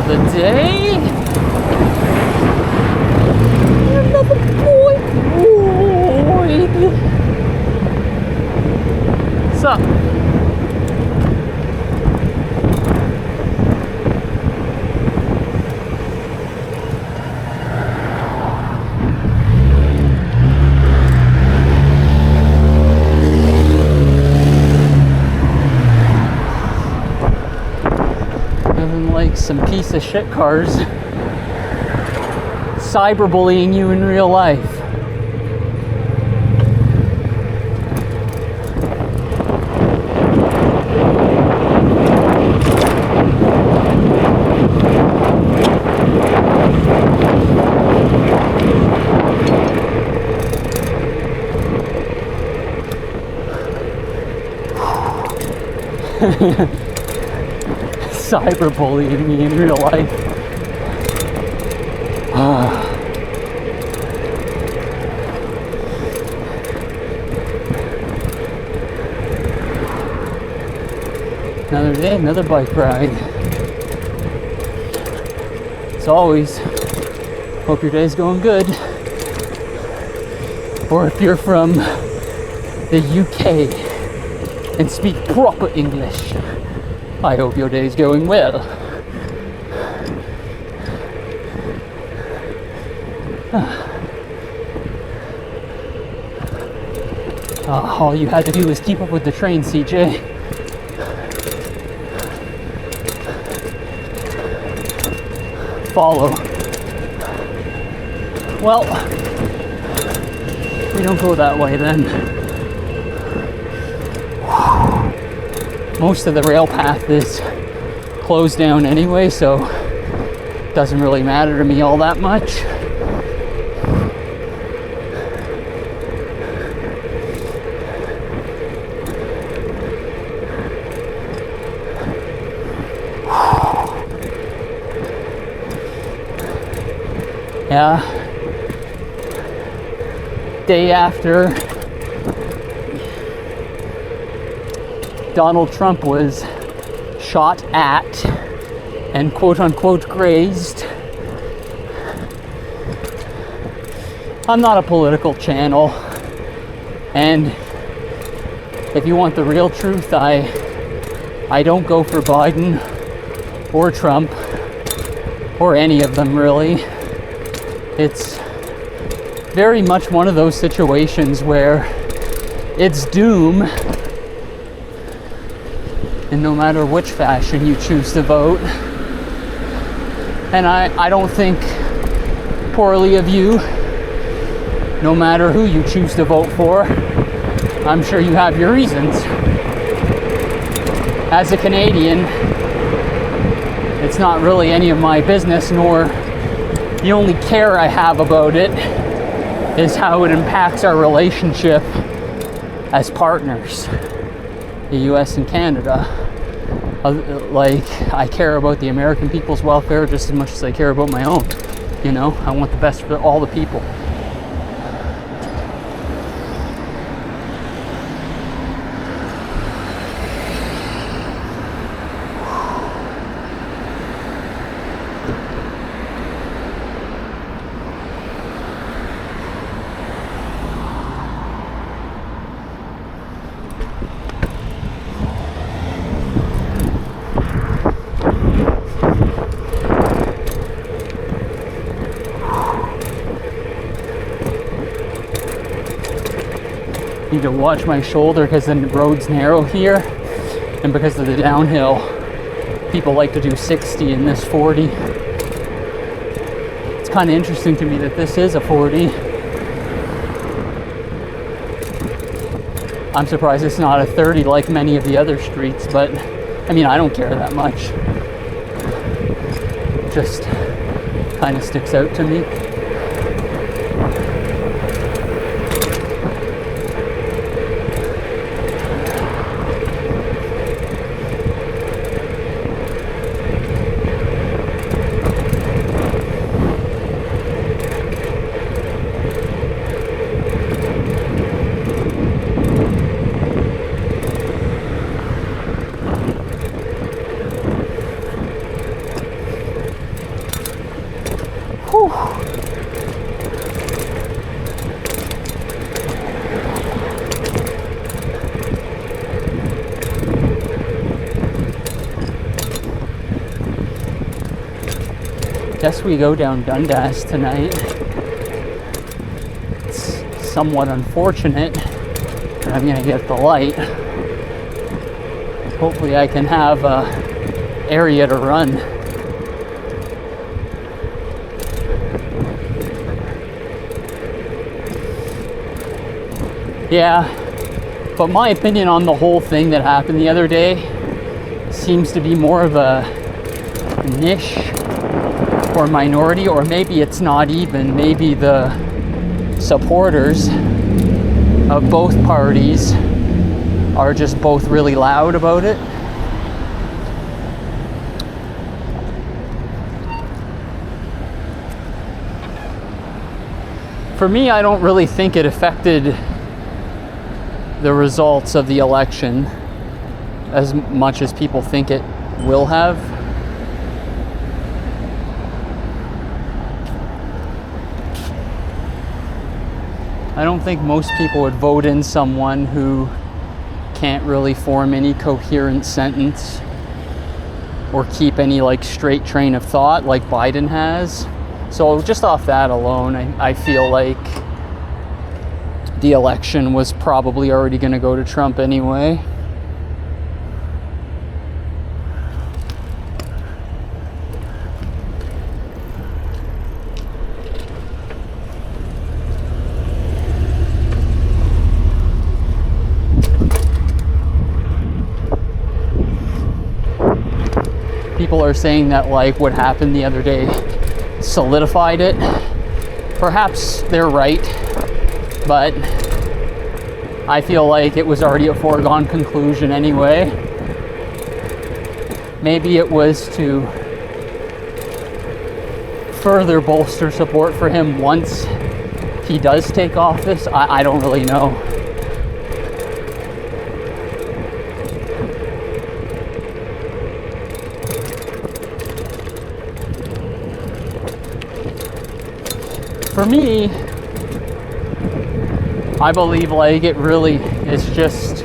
the day. Another boy. What's up? Nothing like some piece of shit cars cyberbullying you in real life. Cyberbullying me in real life. Another day, another bike ride. As always, hope your day's going good. Or if you're from the UK and speak proper English, I hope your day's going well. All you had to do was keep up with the train, CJ. Follow. Well, we don't go that way then. Most of the rail path is closed down anyway, so it doesn't really matter to me all that much. Yeah. Day after Donald Trump was shot at and quote unquote grazed. I'm not a political channel, and if you want the real truth, I don't go for Biden or Trump or any of them really. It's very much one of those situations where it's doom, and no matter which fashion you choose to vote. And I don't think poorly of you, no matter who you choose to vote for. I'm sure you have your reasons. As a Canadian, it's not really any of my business, nor the only care I have about it is how it impacts our relationship as partners, the US and Canada. Like, I care about the American people's welfare just as much as I care about my own. You know, I want the best for all the people. Need to watch my shoulder because the road's narrow here, and because of the downhill, people like to do 60 in this 40. It's kind of interesting to me that this is a 40. I'm surprised it's not a 30 like many of the other streets, but I mean, I don't care that much. It just kind of sticks out to me. Guess we go down Dundas tonight. It's somewhat unfortunate that I'm gonna get the light. Hopefully I can have a area to run. Yeah, but my opinion on the whole thing that happened the other day seems to be more of a niche or minority, or maybe it's not even. Maybe the supporters of both parties are just both really loud about it. For me, I don't really think it affected the results of the election as much as people think it will have. I don't think most people would vote in someone who can't really form any coherent sentence or keep any like straight train of thought like Biden has. So just off that alone, I feel like the election was probably already going to go to Trump anyway. People are saying that like what happened the other day solidified it. Perhaps they're right, but I feel like it was already a foregone conclusion anyway. Maybe it was to further bolster support for him once he does take office. I don't really know. For me, I believe like it really is just,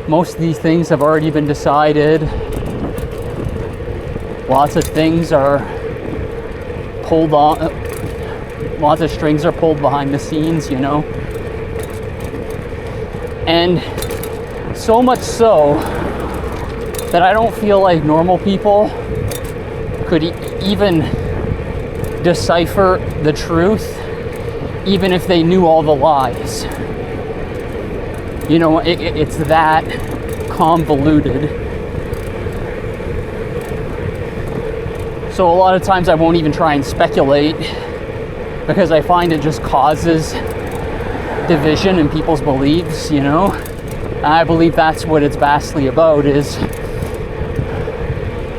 most of these things have already been decided. Lots of things are pulled on, lots of strings are pulled behind the scenes, you know. And so much so that I don't feel like normal people could even decipher the truth, even if they knew all the lies. You know, it's that convoluted. So a lot of times I won't even try and speculate, because I find it just causes division in people's beliefs, you know. And I believe that's what it's vastly about, is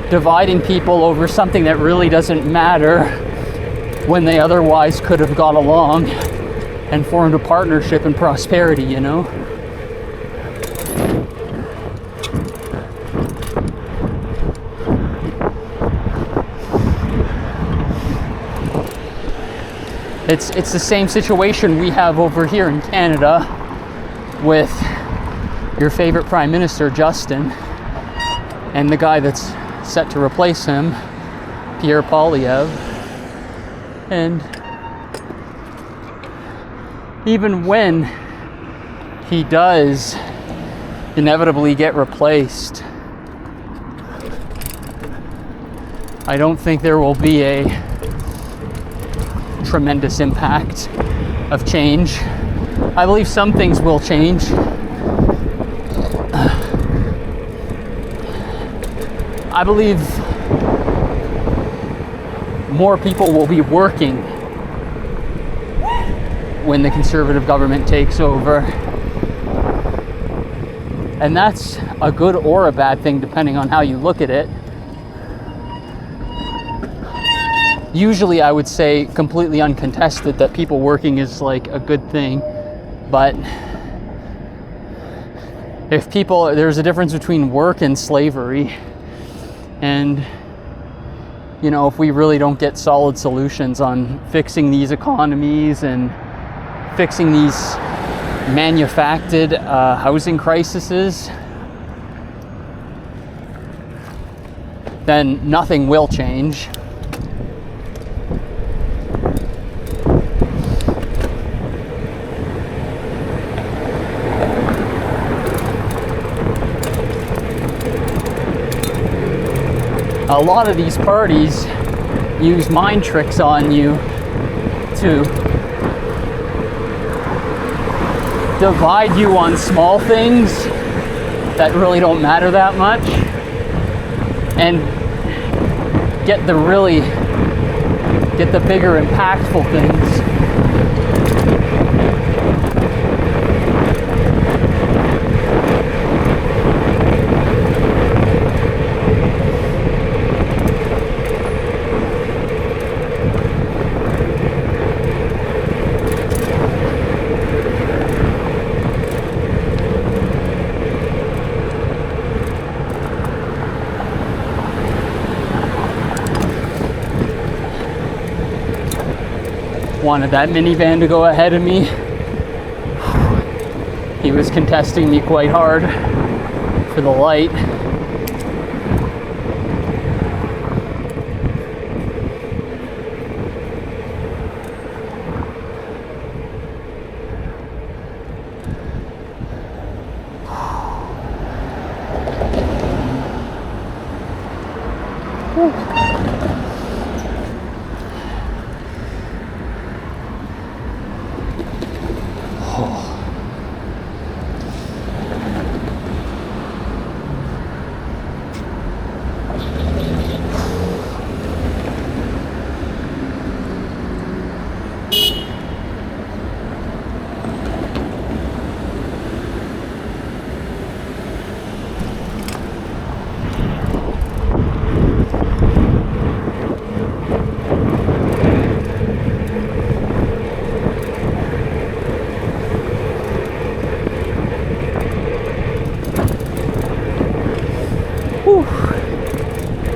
dividing people over something that really doesn't matter, when they otherwise could have got along and formed a partnership in prosperity, you know? It's the same situation we have over here in Canada with your favorite Prime Minister, Justin, and the guy that's set to replace him, Pierre Poilievre. And even when he does inevitably get replaced, I don't think there will be a tremendous impact of change. I believe some things will change. I believe more people will be working when the conservative government takes over. And that's a good or a bad thing, depending on how you look at it. Usually I would say completely uncontested that people working is like a good thing. But if people, there's a difference between work and slavery. And you know, if we really don't get solid solutions on fixing these economies and fixing these manufactured housing crises, then nothing will change. a lot of these parties use mind tricks on you to divide you on small things that really don't matter that much and get the bigger impactful things. Wanted that minivan to go ahead of me. He was contesting me quite hard for the light.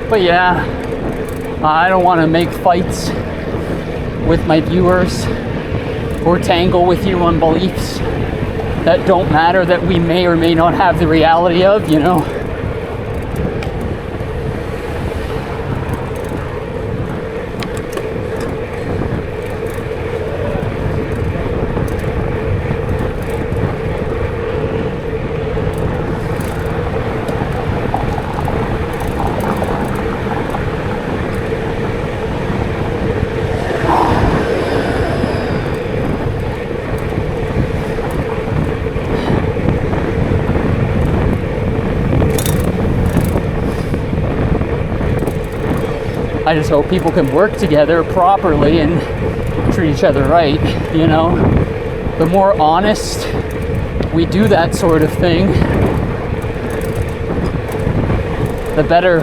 But yeah, I don't want to make fights with my viewers or tangle with you on beliefs that don't matter, that we may or may not have the reality of, you know. I just hope people can work together properly and treat each other right, you know. The more honest we do that sort of thing, the better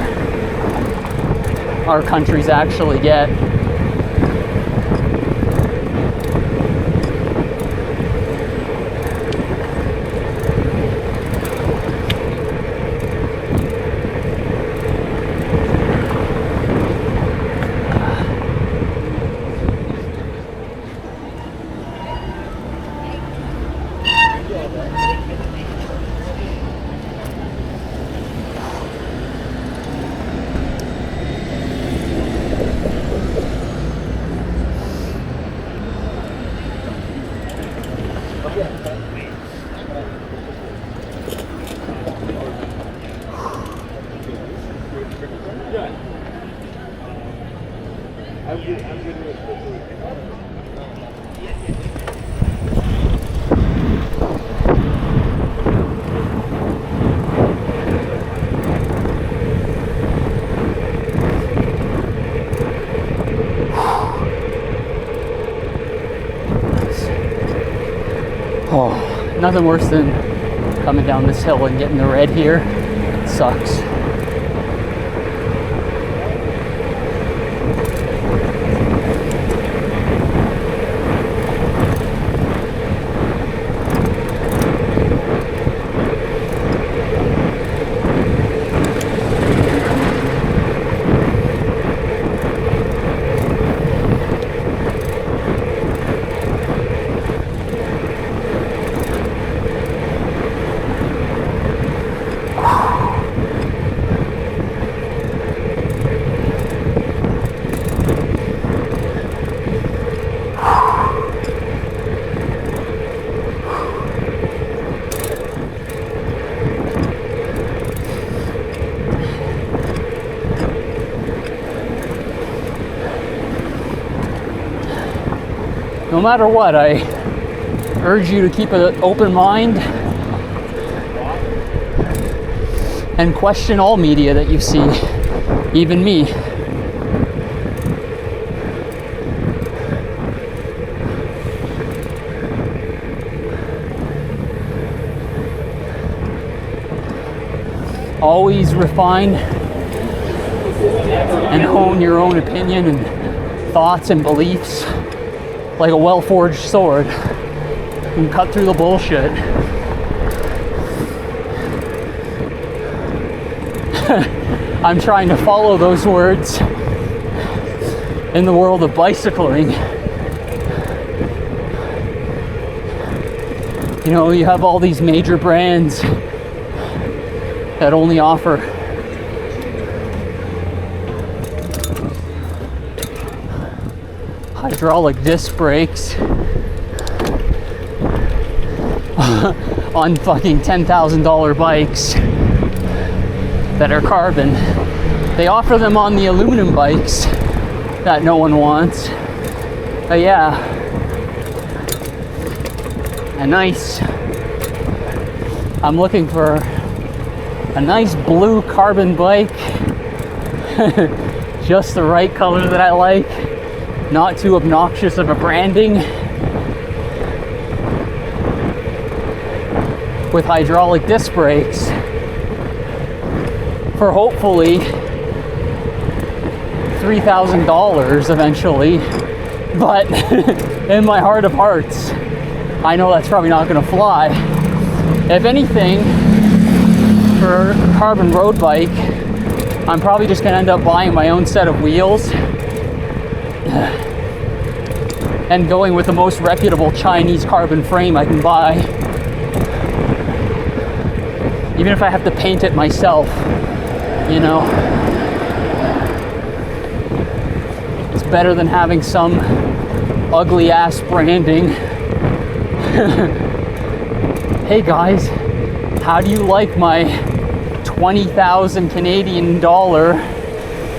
our countries actually get. Oh, nothing worse than coming down this hill and getting the red here. It sucks. no matter what, I urge you to keep an open mind and question all media that you see, even me. Always refine and hone your own opinion and thoughts and beliefs like a well-forged sword and cut through the bullshit. I'm trying to follow those words in the world of bicycling. You know, you have all these major brands that only offer hydraulic disc brakes on fucking $10,000 bikes that are carbon. They offer them on the aluminum bikes that no one wants. But yeah, I'm looking for a nice blue carbon bike, just the right color that I like, not too obnoxious of a branding, with hydraulic disc brakes, for hopefully $3,000 eventually. But in my heart of hearts, I know that's probably not going to fly. If anything, for a carbon road bike, I'm probably just going to end up buying my own set of wheels and going with the most reputable Chinese carbon frame I can buy, even if I have to paint it myself, you know. It's better than having some ugly ass branding. Hey guys, how do you like my 20,000 Canadian dollar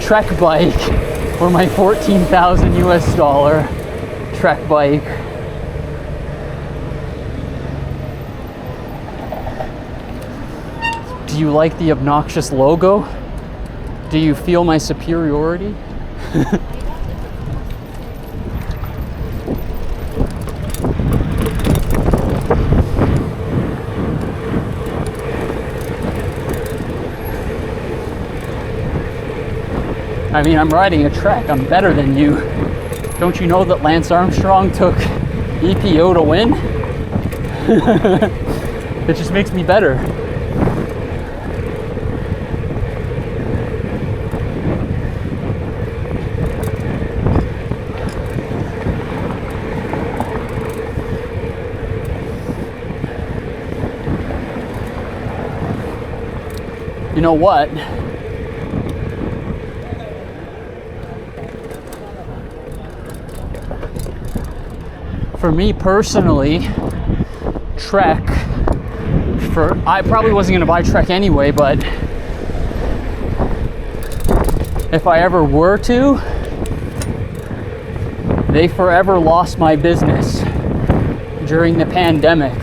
Trek bike or my 14,000 US dollar Trek bike? Do you like the obnoxious logo? Do you feel my superiority? I mean, I'm riding a Trek. I'm better than you. Don't you know that Lance Armstrong took EPO to win? It just makes me better. You know what? For me personally, Trek, I probably wasn't going to buy Trek anyway, but if I ever were to, they forever lost my business during the pandemic.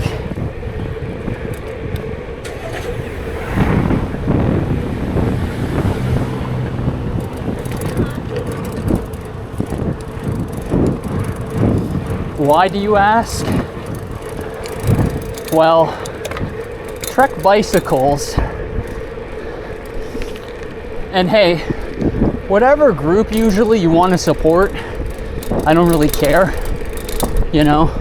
Why do you ask? Well, Trek bicycles, and hey, whatever group usually you want to support, I don't really care, you know.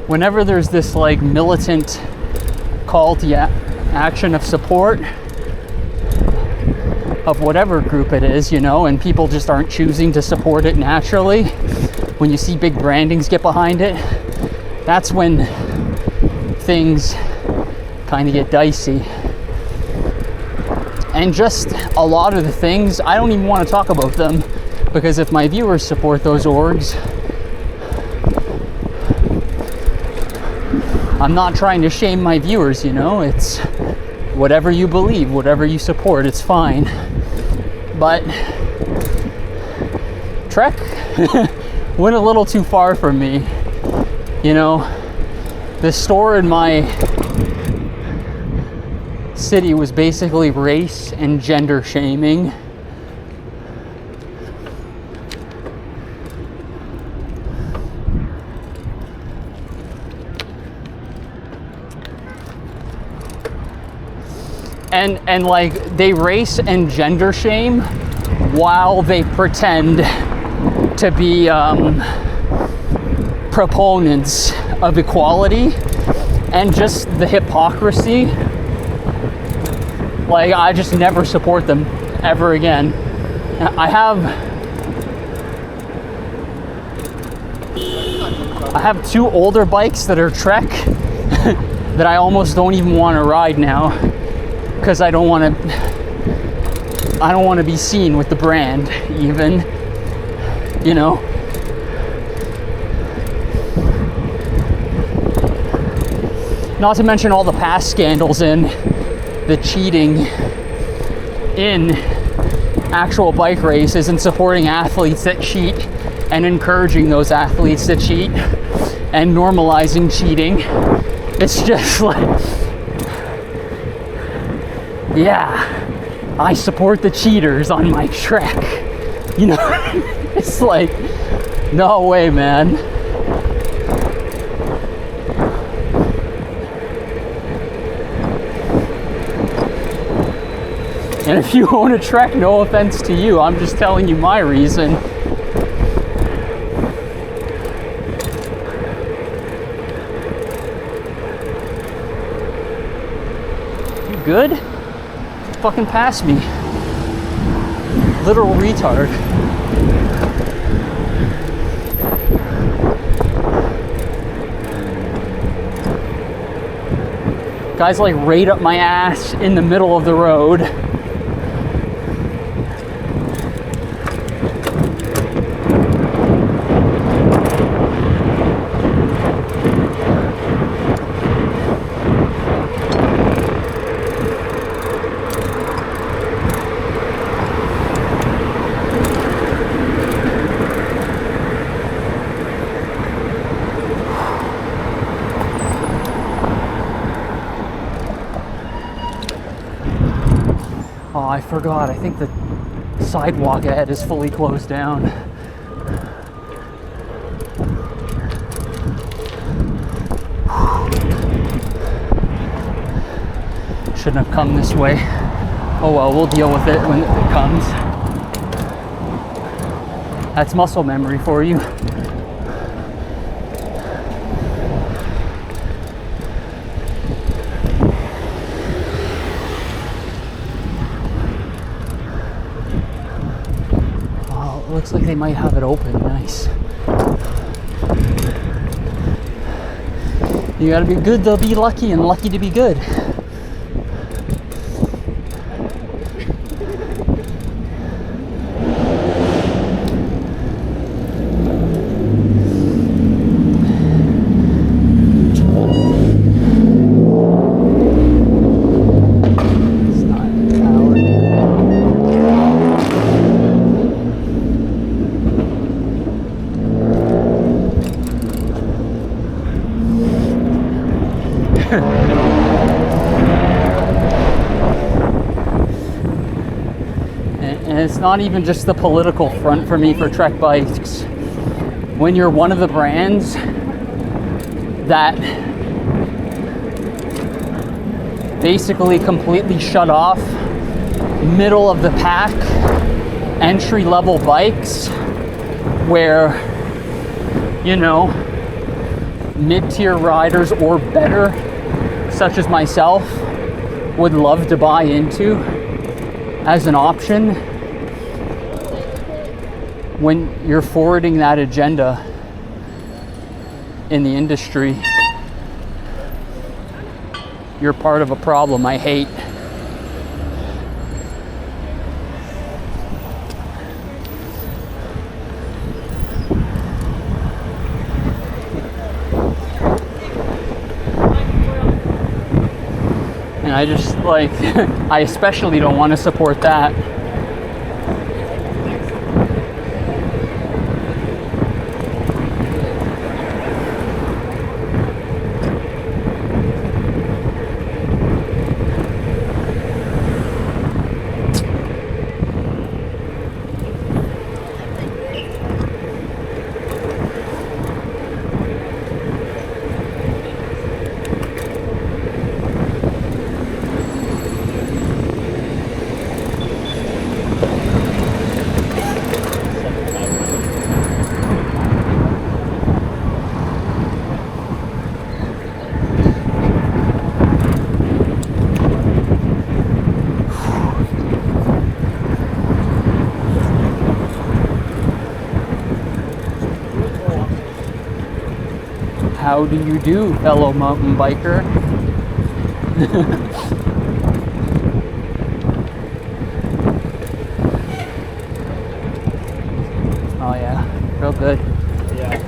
Whenever there's this like militant call to action of support of whatever group it is, you know, and people just aren't choosing to support it naturally, when you see big brandings get behind it, that's when things kind of get dicey. And just a lot of the things, I don't even want to talk about them, because if my viewers support those orgs, I'm not trying to shame my viewers, you know, it's whatever you believe, whatever you support, it's fine. But Trek went a little too far for me. You know, the store in my city was basically race and gender shaming. And like, they race and gender shame while they pretend to be proponents of equality, and just the hypocrisy. Like, I just never support them ever again. I have 2 older bikes that are Trek that I almost don't even want to ride now, because I don't want to be seen with the brand, even, you know. Not to mention all the past scandals and the cheating in actual bike races, and supporting athletes that cheat and encouraging those athletes to cheat and normalizing cheating. It's just like, yeah, I support the cheaters on my Trek. You know, it's like, no way, man. And if you own a Trek, no offense to you, I'm just telling you my reason. You good? Fucking pass me. Literal retard. Guys like right up my ass in the middle of the road. Oh, I forgot. I think the sidewalk ahead is fully closed down. Shouldn't have come this way. Oh well, we'll deal with it when it comes. That's muscle memory for you. Looks like they might have it open. Nice. You gotta be good to be lucky, and lucky to be good. And it's not even just the political front for me for Trek bikes. When you're one of the brands that basically completely shut off middle of the pack entry level bikes, where, you know, mid-tier riders or better, such as myself, would love to buy into as an option, when you're forwarding that agenda in the industry, you're part of a problem I hate. I just, like, I especially don't want to support that. How do you do, fellow mountain biker? Oh yeah, real good. Yeah.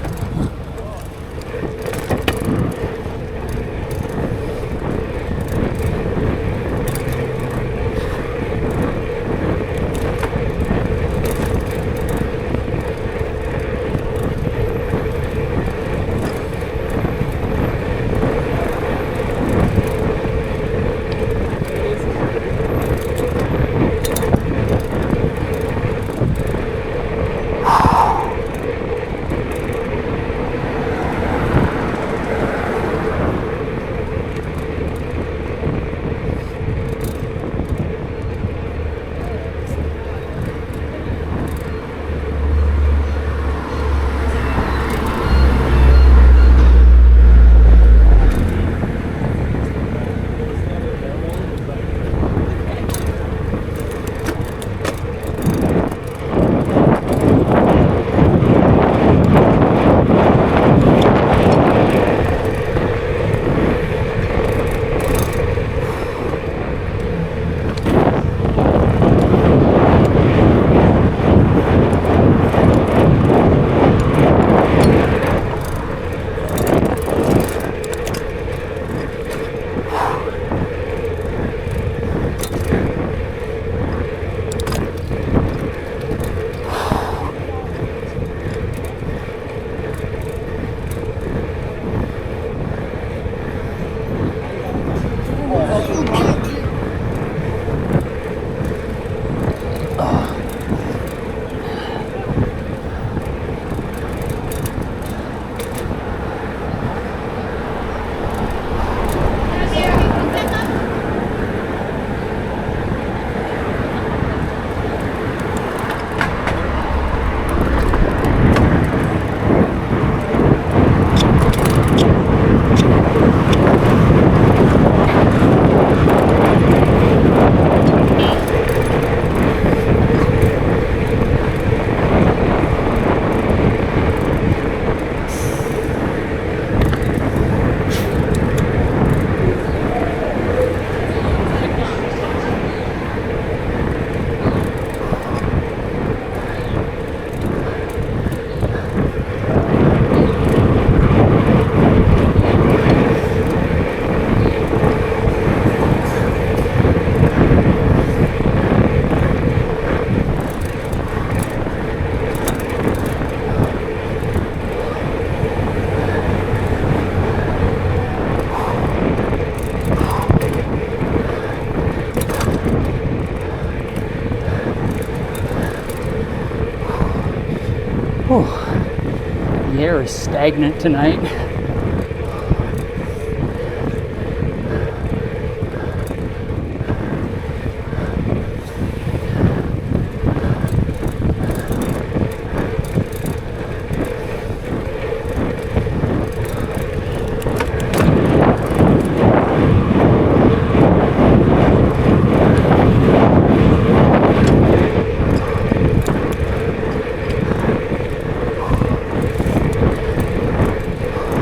Whew. The air is stagnant tonight.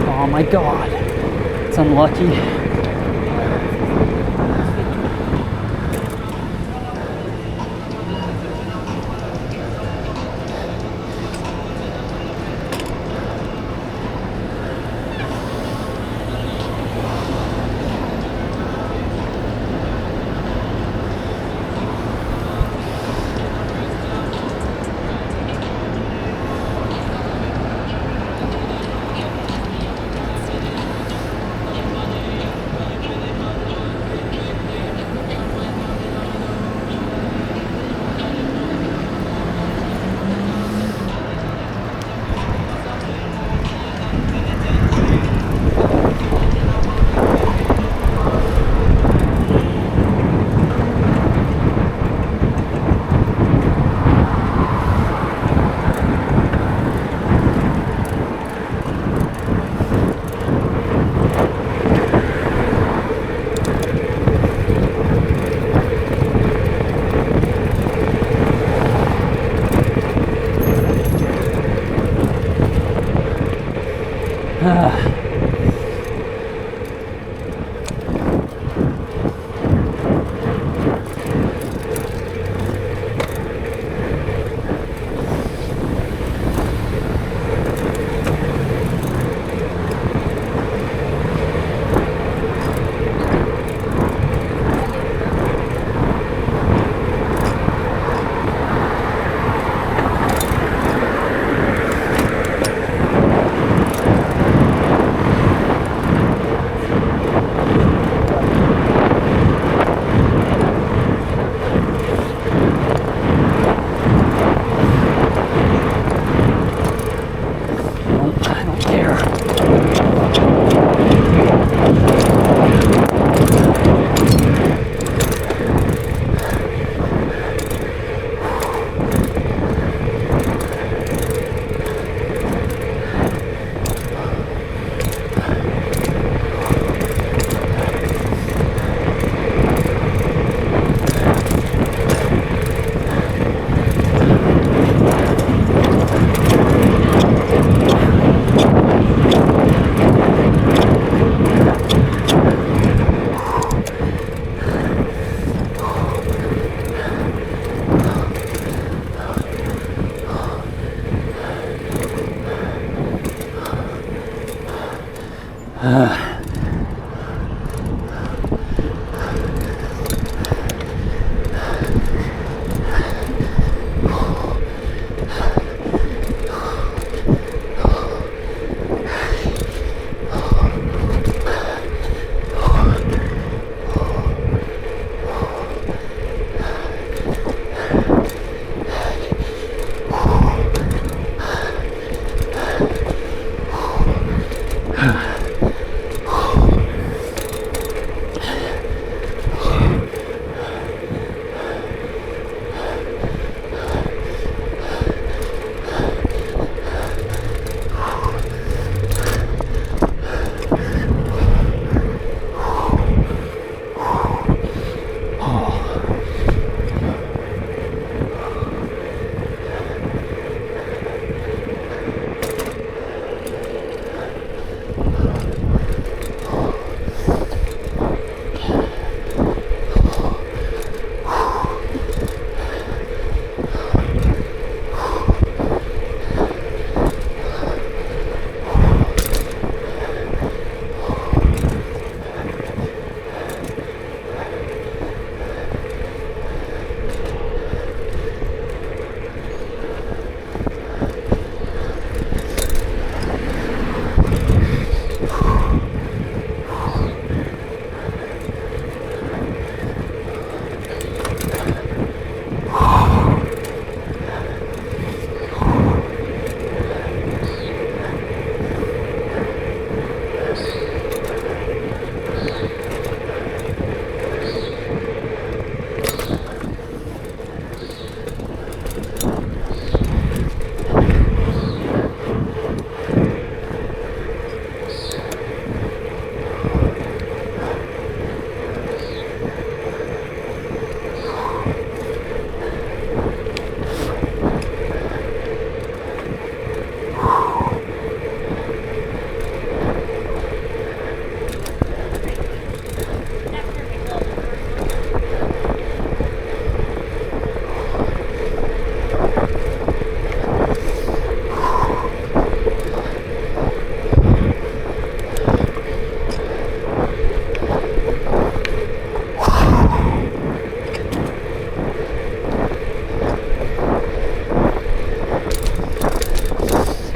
Oh my God, it's unlucky.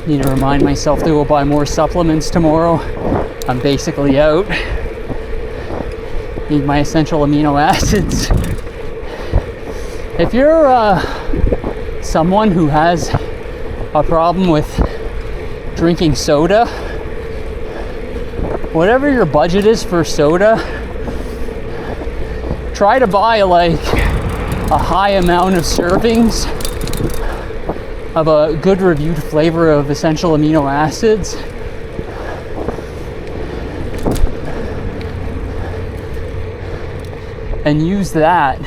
Need to remind myself to go buy more supplements tomorrow. I'm basically out. Need my essential amino acids. If you're someone who has a problem with drinking soda, whatever your budget is for soda, try to buy like a high amount of servings of a good reviewed flavor of essential amino acids. And use that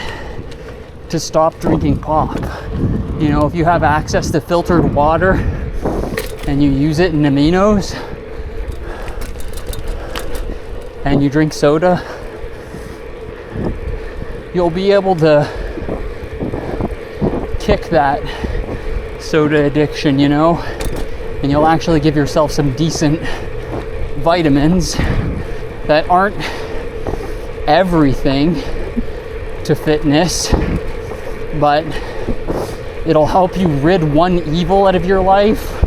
to stop drinking pop. You know, if you have access to filtered water and you use it in aminos, and you drink soda, you'll be able to kick that soda addiction, you know, and you'll actually give yourself some decent vitamins that aren't everything to fitness, but it'll help you rid one evil out of your life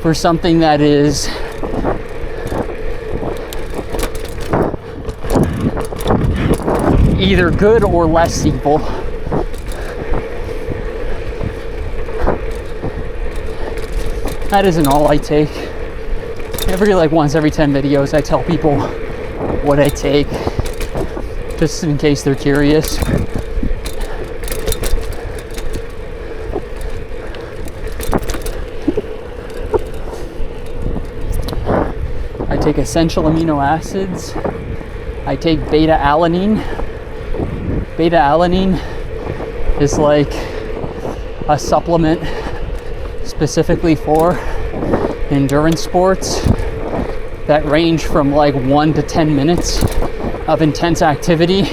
for something that is either good or less evil. That isn't all I take. Once every 10 videos, I tell people what I take, just in case they're curious. I take essential amino acids. I take beta-alanine. Beta-alanine is like a supplement specifically for endurance sports that range from like 1 to 10 minutes of intense activity.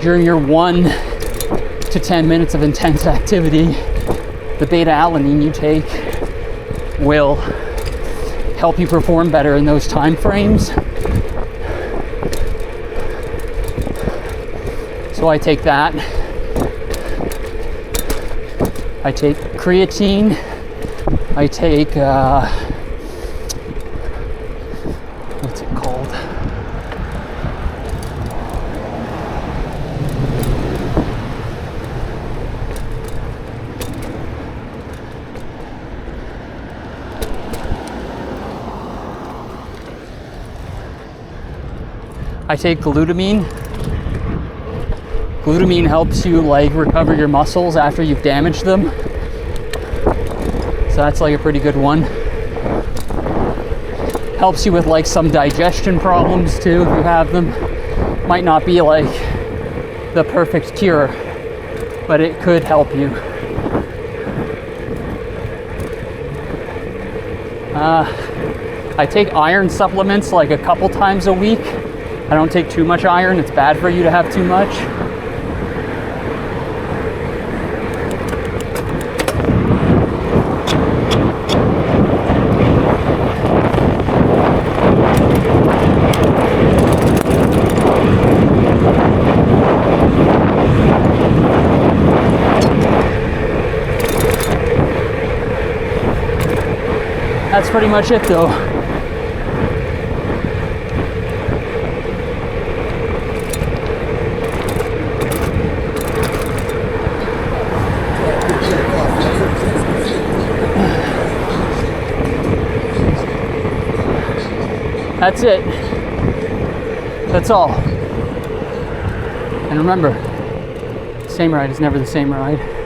During your 1 to 10 minutes of intense activity, the beta-alanine you take will help you perform better in those time frames. So I take that. I take creatine. I take what's it called? I take glutamine. Glutamine helps you like recover your muscles after you've damaged them. So that's like a pretty good one. Helps you with like some digestion problems too if you have them. Might not be like the perfect cure, but it could help you. I take iron supplements like a couple times a week. I don't take too much iron. It's bad for you to have too much. That's pretty much it though. That's it. That's all. And remember, the same ride is never the same ride.